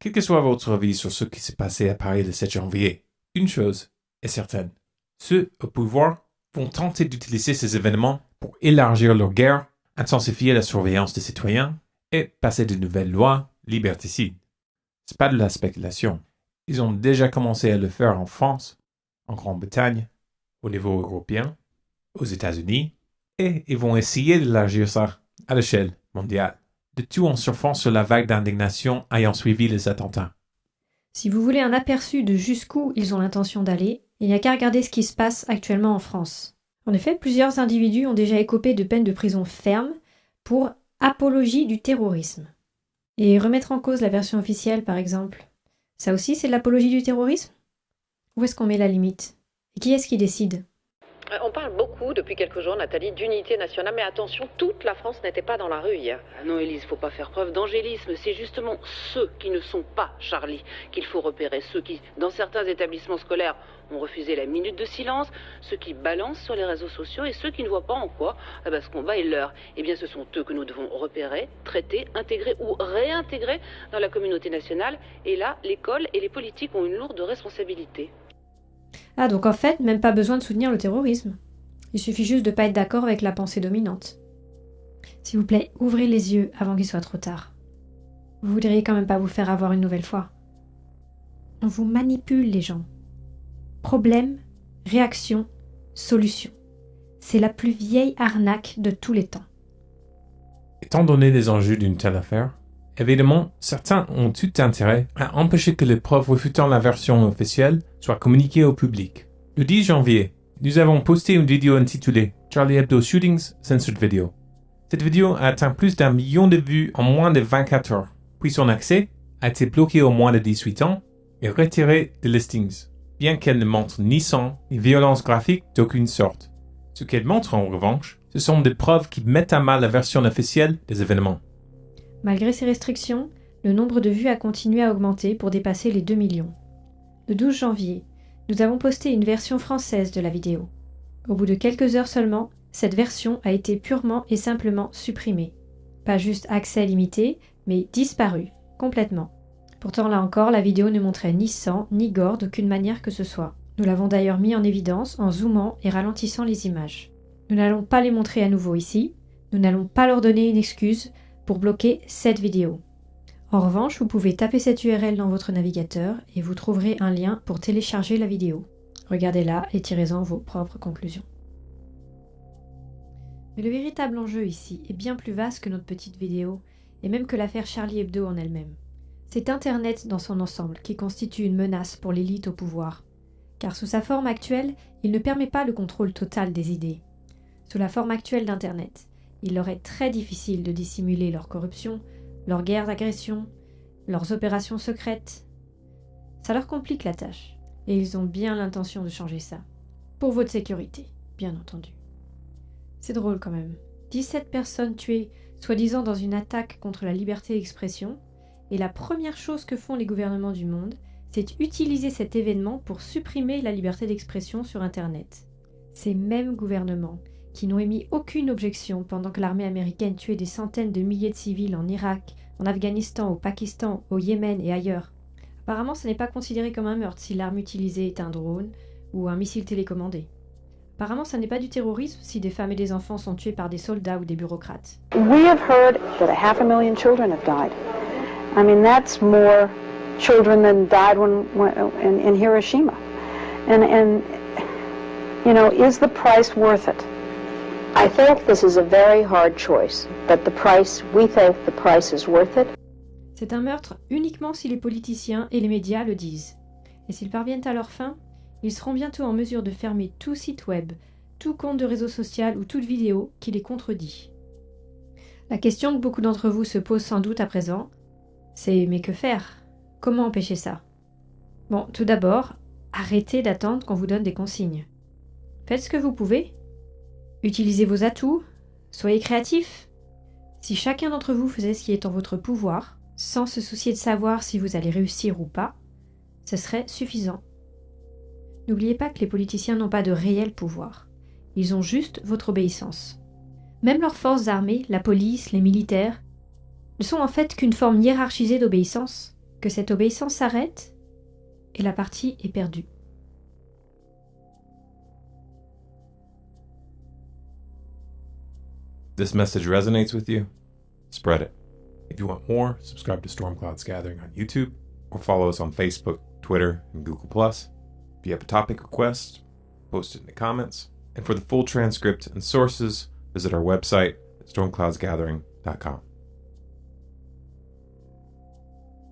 Quel que soit votre avis sur ce qui s'est passé à Paris le 7 janvier, une chose est certaine. Ceux au pouvoir vont tenter d'utiliser ces événements pour élargir leur guerre, intensifier la surveillance des citoyens et passer de nouvelles lois liberticides. C'est pas de la spéculation. Ils ont déjà commencé à le faire en France, en Grande-Bretagne, au niveau européen, aux États-Unis, et ils vont essayer d'élargir ça à l'échelle mondiale. Le tout en surfant sur la vague d'indignation ayant suivi les attentats. Si vous voulez un aperçu de jusqu'où ils ont l'intention d'aller, il n'y a qu'à regarder ce qui se passe actuellement en France. En effet, plusieurs individus ont déjà écopé de peines de prison ferme pour apologie du terrorisme. Et remettre en cause la version officielle, par exemple, ça aussi c'est de l'apologie du terrorisme ? Où est-ce qu'on met la limite ? Et qui est-ce qui décide ? On parle beaucoup depuis quelques jours, Nathalie, d'unité nationale, mais attention, toute la France n'était pas dans la rue hier. Ah non, Élise, faut pas faire preuve d'angélisme. C'est justement ceux qui ne sont pas Charlie qu'il faut repérer. Ceux qui, dans certains établissements scolaires, ont refusé la minute de silence, ceux qui balancent sur les réseaux sociaux et ceux qui ne voient pas en quoi ce combat est leur. Eh bien, ce sont eux que nous devons repérer, traiter, intégrer ou réintégrer dans la communauté nationale. Et là, l'école et les politiques ont une lourde responsabilité. Ah, donc en fait, même pas besoin de soutenir le terrorisme. Il suffit juste de pas être d'accord avec la pensée dominante. S'il vous plaît, ouvrez les yeux avant qu'il soit trop tard. Vous voudriez quand même pas vous faire avoir une nouvelle fois. On vous manipule, les gens. Problème, réaction, solution. C'est la plus vieille arnaque de tous les temps. Étant donné les enjeux d'une telle affaire, évidemment, certains ont tout intérêt à empêcher que les preuves réfutant la version officielle soient communiquées au public. Le 10 janvier, nous avons posté une vidéo intitulée « Charlie Hebdo Shootings Censored Video ». Cette vidéo a atteint plus d'1 million de vues en moins de 24 heures, puis son accès a été bloqué aux moins de 18 ans et retiré des listings, bien qu'elle ne montre ni sang ni violence graphique d'aucune sorte. Ce qu'elle montre en revanche, ce sont des preuves qui mettent à mal la version officielle des événements. Malgré ces restrictions, le nombre de vues a continué à augmenter pour dépasser les 2 millions. Le 12 janvier, nous avons posté une version française de la vidéo. Au bout de quelques heures seulement, cette version a été purement et simplement supprimée. Pas juste accès limité, mais disparue, complètement. Pourtant là encore, la vidéo ne montrait ni sang, ni gore d'aucune manière que ce soit. Nous l'avons d'ailleurs mis en évidence en zoomant et ralentissant les images. Nous n'allons pas les montrer à nouveau ici, nous n'allons pas leur donner une excuse pour bloquer cette vidéo. En revanche, vous pouvez taper cette URL dans votre navigateur et vous trouverez un lien pour télécharger la vidéo. Regardez-la et tirez-en vos propres conclusions. Mais le véritable enjeu ici est bien plus vaste que notre petite vidéo et même que l'affaire Charlie Hebdo en elle-même. C'est Internet dans son ensemble qui constitue une menace pour l'élite au pouvoir. Car sous sa forme actuelle, il ne permet pas le contrôle total des idées. Sous la forme actuelle d'Internet, il leur est très difficile de dissimuler leur corruption, leurs guerres d'agression, leurs opérations secrètes. Ça leur complique la tâche, et ils ont bien l'intention de changer ça. Pour votre sécurité, bien entendu. C'est drôle quand même. 17 personnes tuées, soi-disant dans une attaque contre la liberté d'expression, et la première chose que font les gouvernements du monde, c'est utiliser cet événement pour supprimer la liberté d'expression sur Internet. Ces mêmes gouvernements qui n'ont émis aucune objection pendant que l'armée américaine tuait des centaines de milliers de civils en Irak, en Afghanistan, au Pakistan, au Yémen et ailleurs. Apparemment, ce n'est pas considéré comme un meurtre si l'arme utilisée est un drone ou un missile télécommandé. Apparemment, ça n'est pas du terrorisme si des femmes et des enfants sont tués par des soldats ou des bureaucrates. We have heard that 500,000 children have died. I mean, that's more children than died in Hiroshima. And you know, is the price worth it? I think this is a very hard choice, but we think the price is worth it. C'est un meurtre uniquement si les politiciens et les médias le disent. Et s'ils parviennent à leur fin, ils seront bientôt en mesure de fermer tout site web, tout compte de réseau social ou toute vidéo qui les contredit. La question que beaucoup d'entre vous se posent sans doute à présent, c'est mais que faire ? Comment empêcher ça ? Bon, tout d'abord, arrêtez d'attendre qu'on vous donne des consignes. Faites ce que vous pouvez. Utilisez vos atouts, soyez créatifs. Si chacun d'entre vous faisait ce qui est en votre pouvoir, sans se soucier de savoir si vous allez réussir ou pas, ce serait suffisant. N'oubliez pas que les politiciens n'ont pas de réel pouvoir. Ils ont juste votre obéissance. Même leurs forces armées, la police, les militaires, ne sont en fait qu'une forme hiérarchisée d'obéissance. que cette obéissance s'arrête et la partie est perdue. This message resonates with you? Spread it. If you want more, subscribe to Storm Clouds Gathering on YouTube or follow us on Facebook, Twitter, and Google+. If you have a topic request, post it in the comments. And for the full transcript and sources, visit our website at stormcloudsgathering.com.